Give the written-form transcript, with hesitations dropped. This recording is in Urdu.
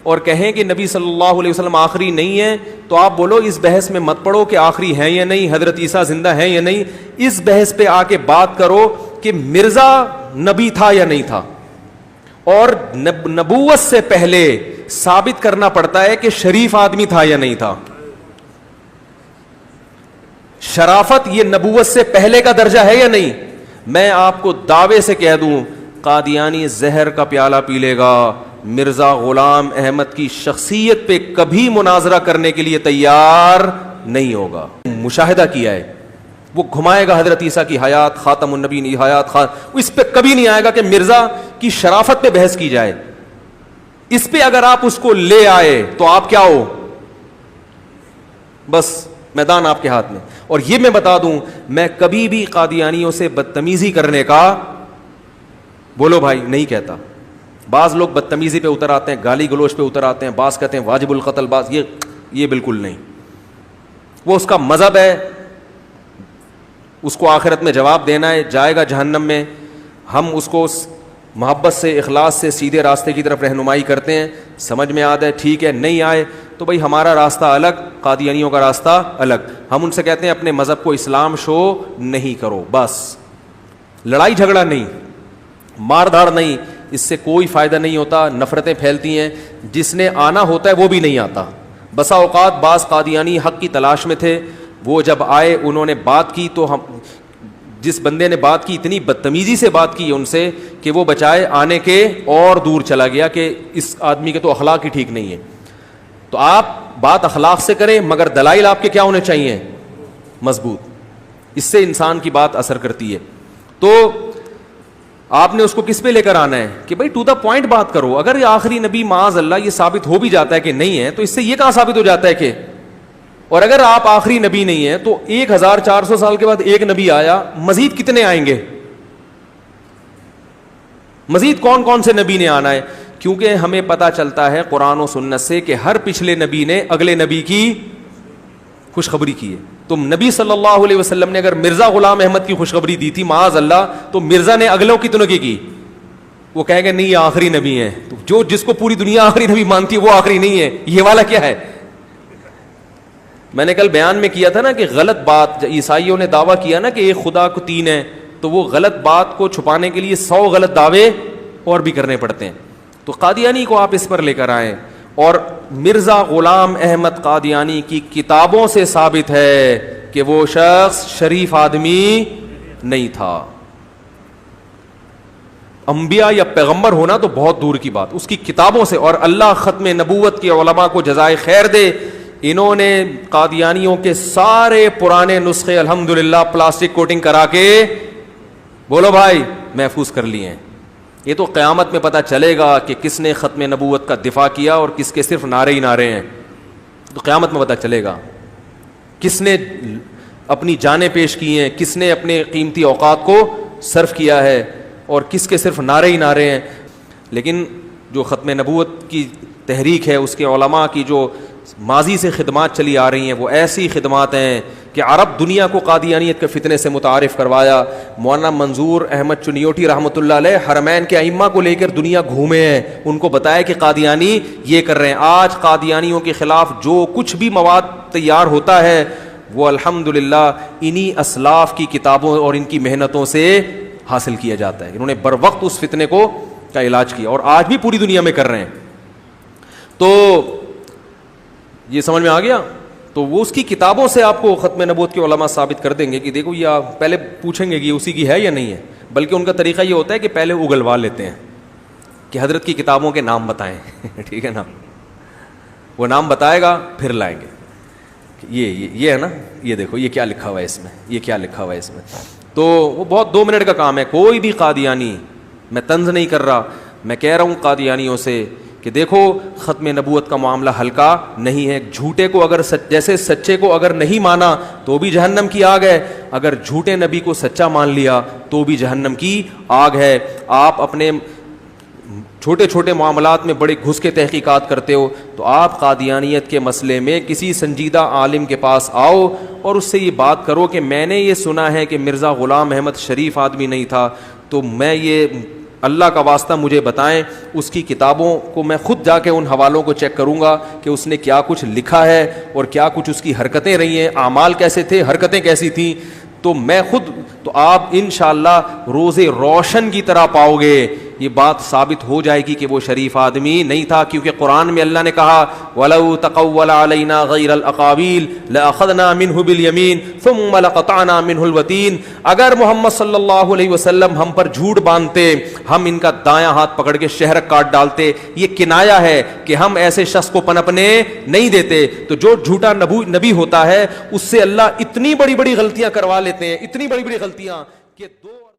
اور کہیں کہ نبی صلی اللہ علیہ وسلم آخری نہیں ہے، تو آپ بولو اس بحث میں مت پڑو کہ آخری ہیں یا نہیں، حضرت عیسیٰ زندہ ہیں یا نہیں. اس بحث پہ آ کے بات کرو کہ مرزا نبی تھا یا نہیں تھا. اور نبوت سے پہلے ثابت کرنا پڑتا ہے کہ شریف آدمی تھا یا نہیں تھا. شرافت یہ نبوت سے پہلے کا درجہ ہے یا نہیں؟ میں آپ کو دعوے سے کہہ دوں قادیانی زہر کا پیالہ پی لے گا، مرزا غلام احمد کی شخصیت پہ کبھی مناظرہ کرنے کے لیے تیار نہیں ہوگا. مشاہدہ کیا ہے، وہ گھمائے گا حضرت عیسیٰ کی حیات، خاتم النبی حیات، اس پہ کبھی نہیں آئے گا کہ مرزا کی شرافت پہ بحث کی جائے. اس پہ اگر آپ اس کو لے آئے تو آپ کیا ہو، بس میدان آپ کے ہاتھ میں. اور یہ میں بتا دوں میں کبھی بھی قادیانیوں سے بدتمیزی کرنے کا بولو بھائی نہیں کہتا. بعض لوگ بدتمیزی پہ اتر آتے ہیں، گالی گلوچ پہ اتر آتے ہیں، بعض کہتے ہیں واجب القتل، بعض یہ بالکل نہیں. وہ اس کا مذہب ہے، اس کو آخرت میں جواب دینا ہے، جائے گا جہنم میں. ہم اس کو محبت سے، اخلاص سے سیدھے راستے کی طرف رہنمائی کرتے ہیں. سمجھ میں آتا ہے ٹھیک ہے، نہیں آئے تو بھائی ہمارا راستہ الگ، قادیانیوں کا راستہ الگ. ہم ان سے کہتے ہیں اپنے مذہب کو اسلام شو نہیں کرو، بس لڑائی جھگڑا نہیں، مار دھاڑ نہیں، اس سے کوئی فائدہ نہیں ہوتا. نفرتیں پھیلتی ہیں، جس نے آنا ہوتا ہے وہ بھی نہیں آتا. بسا اوقات بعض قادیانی حق کی تلاش میں تھے، وہ جب آئے انہوں نے بات کی تو ہم جس بندے نے بات کی اتنی بدتمیزی سے بات کی ان سے کہ وہ بچائے آنے کے اور دور چلا گیا کہ اس آدمی کے تو اخلاق ہی ٹھیک نہیں ہے. تو آپ بات اخلاق سے کریں مگر دلائل آپ کے کیا ہونے چاہیے، مضبوط. اس سے انسان کی بات اثر کرتی ہے. تو آپ نے اس کو کس پہ لے کر آنا ہے کہ بھائی ٹو دا پوائنٹ بات کرو. اگر یہ آخری نبی معاذ اللہ یہ ثابت ہو بھی جاتا ہے کہ نہیں ہے تو اس سے یہ کہاں ثابت ہو جاتا ہے کہ، اور اگر آپ آخری نبی نہیں ہیں تو 1400 سال کے بعد ایک نبی آیا، مزید کتنے آئیں گے، مزید کون کون سے نبی نے آنا ہے. کیونکہ ہمیں پتہ چلتا ہے قرآن و سنت سے کہ ہر پچھلے نبی نے اگلے نبی کی خوشخبری کی ہے. تو نبی صلی اللہ علیہ وسلم نے اگر مرزا غلام احمد کی خوشخبری دی تھی معاذ اللہ، تو مرزا نے اگلوں کتنوں کی وہ کہیں گے نہیں یہ آخری نبی ہیں. تو جو جس کو پوری دنیا آخری نبی مانتی ہے وہ آخری نہیں ہے. یہ والا کیا ہے، میں نے کل بیان میں کیا تھا نا کہ غلط بات عیسائیوں نے دعویٰ کیا نا کہ ایک خدا کو 3 ہے، تو وہ غلط بات کو چھپانے کے لیے 100 غلط دعوے اور بھی کرنے پڑتے ہیں. تو قادیانی کو آپ اس پر لے کر آئیں. اور مرزا غلام احمد قادیانی کی کتابوں سے ثابت ہے کہ وہ شخص شریف آدمی نہیں تھا. انبیاء یا پیغمبر ہونا تو بہت دور کی بات، اس کی کتابوں سے. اور اللہ ختم نبوت کے علماء کو جزائے خیر دے، انہوں نے قادیانیوں کے سارے پرانے نسخے الحمدللہ پلاسٹک کوٹنگ کرا کے بولو بھائی محفوظ کر لیے ہیں. یہ تو قیامت میں پتہ چلے گا کہ کس نے ختم نبوت کا دفاع کیا اور کس کے صرف نعرے ہی نعرے ہیں. تو قیامت میں پتہ چلے گا کس نے اپنی جانیں پیش کی ہیں، کس نے اپنے قیمتی اوقات کو صرف کیا ہے اور کس کے صرف نعرے ہی نعرے ہیں. لیکن جو ختم نبوت کی تحریک ہے، اس کے علماء کی جو ماضی سے خدمات چلی آ رہی ہیں، وہ ایسی خدمات ہیں کہ عرب دنیا کو قادیانیت کے فتنے سے متعارف کروایا. مولانا منظور احمد چنیوٹی رحمۃ اللہ علیہ حرمین کے ائمہ کو لے کر دنیا گھومے ہیں، ان کو بتایا کہ قادیانی یہ کر رہے ہیں. آج قادیانیوں کے خلاف جو کچھ بھی مواد تیار ہوتا ہے وہ الحمدللہ انہی اسلاف کی کتابوں اور ان کی محنتوں سے حاصل کیا جاتا ہے. انہوں نے بر وقت اس فتنے کو کا علاج کیا اور آج بھی پوری دنیا میں کر رہے ہیں. تو یہ سمجھ میں آ گیا. تو وہ اس کی کتابوں سے آپ کو ختم نبوت کے علماء ثابت کر دیں گے کہ دیکھو یہ آپ پہلے پوچھیں گے کہ اسی کی ہے یا نہیں ہے، بلکہ ان کا طریقہ یہ ہوتا ہے کہ پہلے اگلوا لیتے ہیں کہ حضرت کی کتابوں کے نام بتائیں ٹھیک ہے نا، وہ نام بتائے گا پھر لائیں گے. یہ ہے نا، یہ دیکھو یہ کیا لکھا ہوا ہے اس میں، یہ کیا لکھا ہوا ہے اس میں. تو وہ بہت 2 منٹ کا کام ہے. کوئی بھی قادیانی، میں طنز نہیں کر رہا، میں کہہ رہا ہوں قادیانیوں سے کہ دیکھو ختم نبوت کا معاملہ ہلکا نہیں ہے. جھوٹے کو اگر جیسے سچے کو اگر نہیں مانا تو بھی جہنم کی آگ ہے، اگر جھوٹے نبی کو سچا مان لیا تو بھی جہنم کی آگ ہے. آپ اپنے چھوٹے چھوٹے معاملات میں بڑے گھس کے تحقیقات کرتے ہو، تو آپ قادیانیت کے مسئلے میں کسی سنجیدہ عالم کے پاس آؤ اور اس سے یہ بات کرو کہ میں نے یہ سنا ہے کہ مرزا غلام احمد شریف آدمی نہیں تھا، تو میں یہ اللہ کا واسطہ مجھے بتائیں اس کی کتابوں کو میں خود جا کے ان حوالوں کو چیک کروں گا کہ اس نے کیا کچھ لکھا ہے اور کیا کچھ اس کی حرکتیں رہی ہیں, اعمال کیسے تھے, حرکتیں کیسی تھیں. تو میں خود, تو آپ انشاءاللہ روزے روشن کی طرح پاؤ گے. یہ بات ثابت ہو جائے گی کہ وہ شریف آدمی نہیں تھا, کیونکہ قرآن میں اللہ نے کہا وَلَوْ تَقَوَّلَ عَلَيْنَا غَيْرَ الْأَقَاوِيلِ لَأَخَذْنَا مِنْهُ بِالْيَمِينِ ثُمَّ لَقَطَعْنَا مِنْهُ الْوَتِينَ. اگر محمد صلی اللہ علیہ وسلم ہم پر جھوٹ باندھتے, ہم ان کا دایاں ہاتھ پکڑ کے شہرک کاٹ ڈالتے. یہ کنایا ہے کہ ہم ایسے شخص کو پنپنے نہیں دیتے. تو جو جھوٹا نبی ہوتا ہے اس سے اللہ اتنی بڑی بڑی غلطیاں کروا لیتے ہیں, اتنی بڑی بڑی غلطیاں